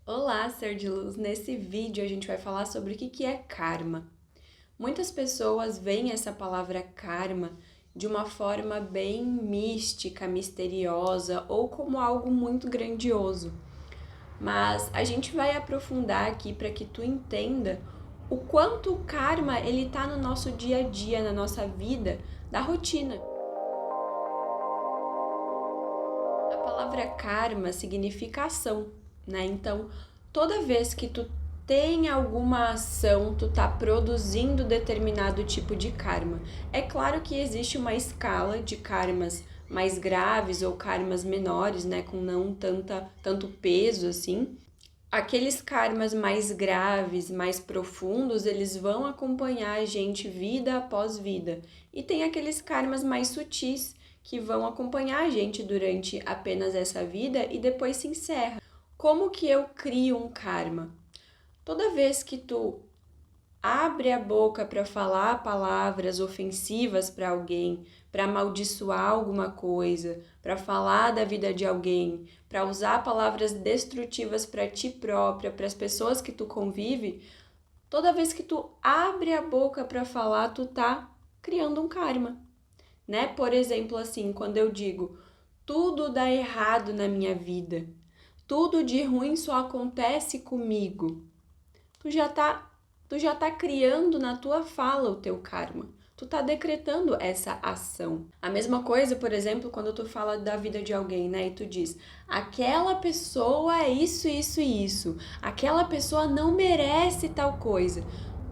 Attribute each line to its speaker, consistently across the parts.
Speaker 1: Olá, ser de luz! Nesse vídeo a gente vai falar sobre o que é karma. Muitas pessoas veem essa palavra karma de uma forma bem mística, misteriosa ou como algo muito grandioso. Mas a gente vai aprofundar aqui para que tu entenda o quanto o karma ele tá no nosso dia a dia, na nossa vida, da rotina. A palavra karma significa ação, né? Então, toda vez que tu tem alguma ação, tu tá produzindo determinado tipo de karma. É claro que existe uma escala de karmas mais graves ou karmas menores, né, com não tanto peso assim. Aqueles karmas mais graves, mais profundos, eles vão acompanhar a gente vida após vida. E tem aqueles karmas mais sutis que vão acompanhar a gente durante apenas essa vida e depois se encerra. Como que eu crio um karma? Toda vez que tu abre a boca para falar palavras ofensivas para alguém, para amaldiçoar alguma coisa, para falar da vida de alguém, para usar palavras destrutivas para ti própria, para as pessoas que tu convive, toda vez que tu abre a boca para falar, tu tá criando um karma, né? Por exemplo, assim, quando eu digo tudo dá errado na minha vida, tudo de ruim só acontece comigo, tu já tá tu já tá criando na tua fala o teu karma. Tu tá decretando essa ação. A mesma coisa, por exemplo, quando tu fala da vida de alguém, né? E tu diz: aquela pessoa é isso, isso e isso. Aquela pessoa não merece tal coisa.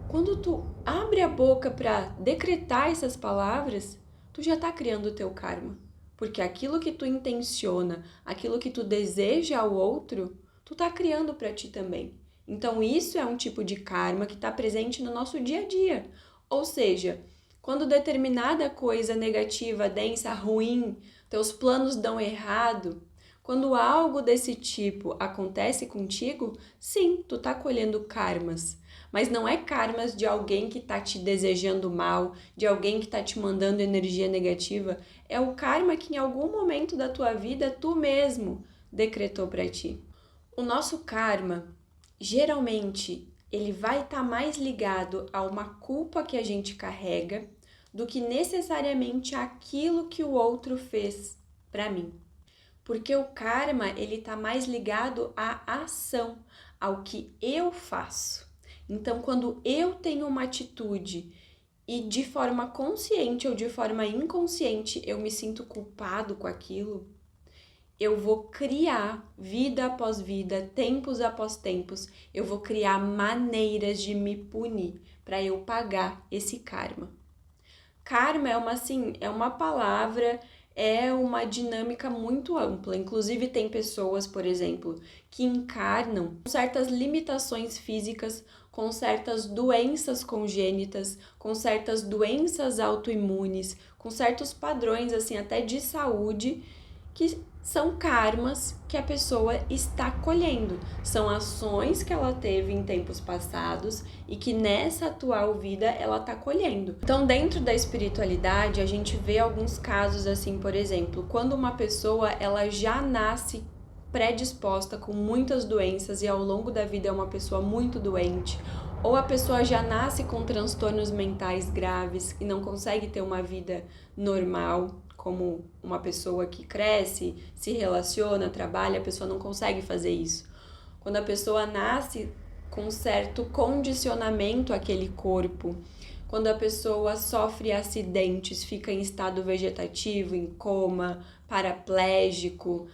Speaker 1: Quando tu abre a boca para decretar essas palavras, tu já tá criando o teu karma. Porque aquilo que tu intenciona, aquilo que tu deseja ao outro, tu tá criando para ti também. Então, isso é um tipo de karma que está presente no nosso dia a dia. Ou seja, quando determinada coisa negativa, densa, ruim, teus planos dão errado, quando algo desse tipo acontece contigo, sim, tu tá colhendo karmas. Mas não é karmas de alguém que tá te desejando mal, de alguém que tá te mandando energia negativa. É o karma que em algum momento da tua vida tu mesmo decretou para ti. O nosso karma, geralmente, ele vai estar mais ligado a uma culpa que a gente carrega do que necessariamente aquilo que o outro fez para mim. Porque o karma, ele tá mais ligado à ação, ao que eu faço. Então, quando eu tenho uma atitude e de forma consciente ou de forma inconsciente eu me sinto culpado com aquilo, eu vou criar vida após vida, tempos após tempos, eu vou criar maneiras de me punir para eu pagar esse karma. Karma é uma assim, é uma palavra, é uma dinâmica muito ampla. Inclusive tem pessoas, por exemplo, que encarnam certas limitações físicas, com certas doenças congênitas, com certas doenças autoimunes, com certos padrões assim até de saúde que são karmas que a pessoa está colhendo. São ações que ela teve em tempos passados e que nessa atual vida ela está colhendo. Então, dentro da espiritualidade, a gente vê alguns casos assim, por exemplo, quando uma pessoa ela já nasce predisposta com muitas doenças e ao longo da vida é uma pessoa muito doente, ou a pessoa já nasce com transtornos mentais graves e não consegue ter uma vida normal, como uma pessoa que cresce, se relaciona, trabalha, a pessoa não consegue fazer isso. Quando a pessoa nasce com certo condicionamento àquele corpo, quando a pessoa sofre acidentes, fica em estado vegetativo, em coma, paraplégico,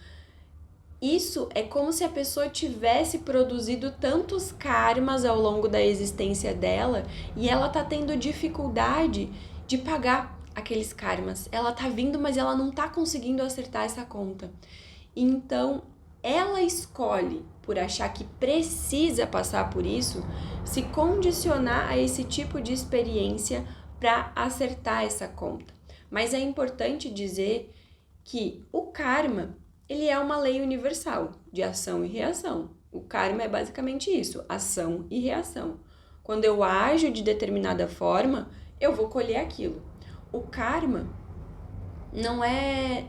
Speaker 1: isso é como se a pessoa tivesse produzido tantos karmas ao longo da existência dela e ela tá tendo dificuldade de pagar aqueles karmas. Ela tá vindo, mas ela não tá conseguindo acertar essa conta. Então, ela escolhe, por achar que precisa passar por isso, se condicionar a esse tipo de experiência para acertar essa conta. Mas é importante dizer que o karma ele é uma lei universal de ação e reação. O karma é basicamente isso, ação e reação. Quando eu ajo de determinada forma, eu vou colher aquilo. O karma não é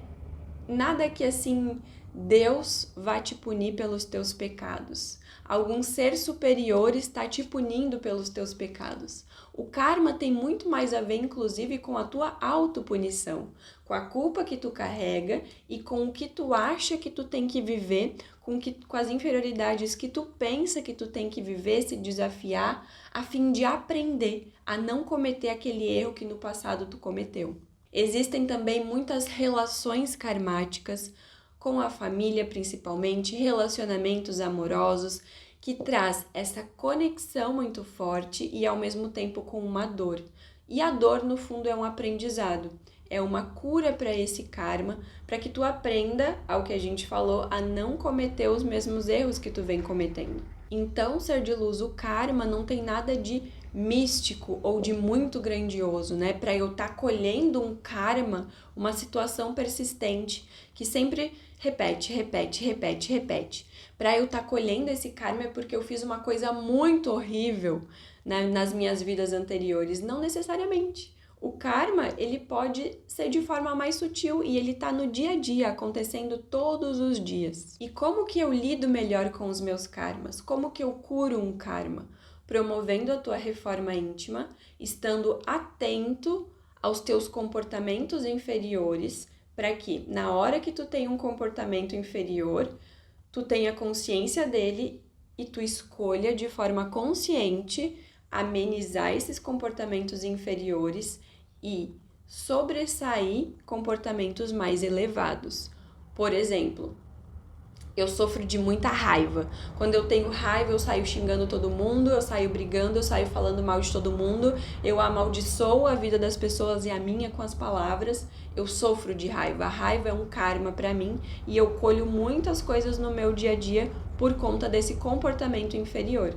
Speaker 1: nada que assim Deus vai te punir pelos teus pecados. Algum ser superior está te punindo pelos teus pecados. O karma tem muito mais a ver, inclusive, com a tua autopunição, com a culpa que tu carrega e com o que tu acha que tu tem que viver, com as inferioridades que tu pensa que tu tem que viver, se desafiar, a fim de aprender a não cometer aquele erro que no passado tu cometeu. Existem também muitas relações karmáticas, com a família principalmente, relacionamentos amorosos, que traz essa conexão muito forte e ao mesmo tempo com uma dor. E a dor, no fundo, é um aprendizado, é uma cura para esse karma, para que tu aprenda, ao que a gente falou, a não cometer os mesmos erros que tu vem cometendo. Então, ser de luz, o karma não tem nada de místico ou de muito grandioso, né? Para eu estar colhendo um karma, uma situação persistente que sempre repete. Para eu estar colhendo esse karma é porque eu fiz uma coisa muito horrível, né, nas minhas vidas anteriores. Não necessariamente. O karma, ele pode ser de forma mais sutil e ele tá no dia a dia, acontecendo todos os dias. E como que eu lido melhor com os meus karmas? Como que eu curo um karma? Promovendo a tua reforma íntima, estando atento aos teus comportamentos inferiores, para que na hora que tu tem um comportamento inferior, tu tenha consciência dele e tu escolha de forma consciente amenizar esses comportamentos inferiores e sobressair comportamentos mais elevados. Por exemplo, eu sofro de muita raiva. Quando eu tenho raiva, eu saio xingando todo mundo, eu saio brigando, eu saio falando mal de todo mundo, eu amaldiçoo a vida das pessoas e a minha com as palavras. Eu sofro de raiva. A raiva é um karma para mim e eu colho muitas coisas no meu dia a dia por conta desse comportamento inferior.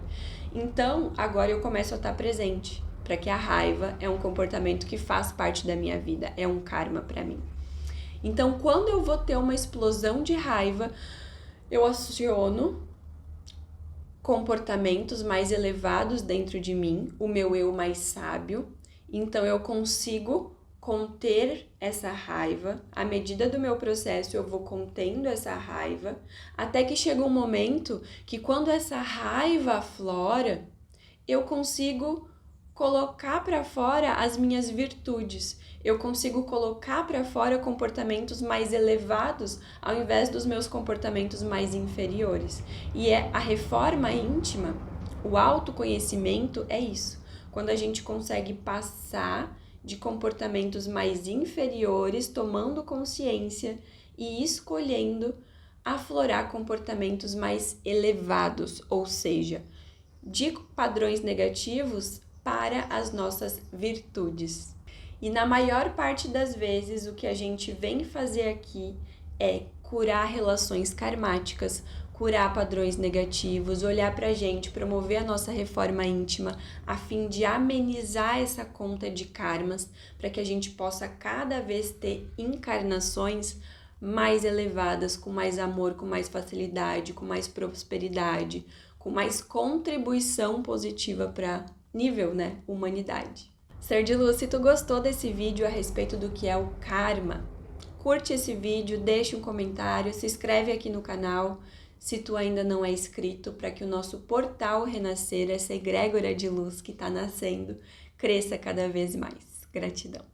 Speaker 1: Então, agora eu começo a estar presente, para que a raiva é um comportamento que faz parte da minha vida, é um karma para mim. Então, quando eu vou ter uma explosão de raiva, eu aciono comportamentos mais elevados dentro de mim, o meu eu mais sábio, então eu consigo conter essa raiva. À medida do meu processo, eu vou contendo essa raiva, até que chega um momento que quando essa raiva aflora, eu consigo colocar para fora as minhas virtudes. Eu consigo colocar para fora comportamentos mais elevados ao invés dos meus comportamentos mais inferiores. E é a reforma íntima, o autoconhecimento é isso. Quando a gente consegue passar de comportamentos mais inferiores, tomando consciência e escolhendo aflorar comportamentos mais elevados, ou seja, de padrões negativos para as nossas virtudes. E na maior parte das vezes, o que a gente vem fazer aqui é curar relações karmáticas, curar padrões negativos, olhar pra gente, promover a nossa reforma íntima, a fim de amenizar essa conta de karmas, para que a gente possa cada vez ter encarnações mais elevadas, com mais amor, com mais facilidade, com mais prosperidade, com mais contribuição positiva para nível, né, humanidade. Ser de luz, se tu gostou desse vídeo a respeito do que é o karma, curte esse vídeo, deixa um comentário, se inscreve aqui no canal, se tu ainda não é inscrito, para que o nosso portal Renascer, essa egrégora de luz que está nascendo, cresça cada vez mais. Gratidão.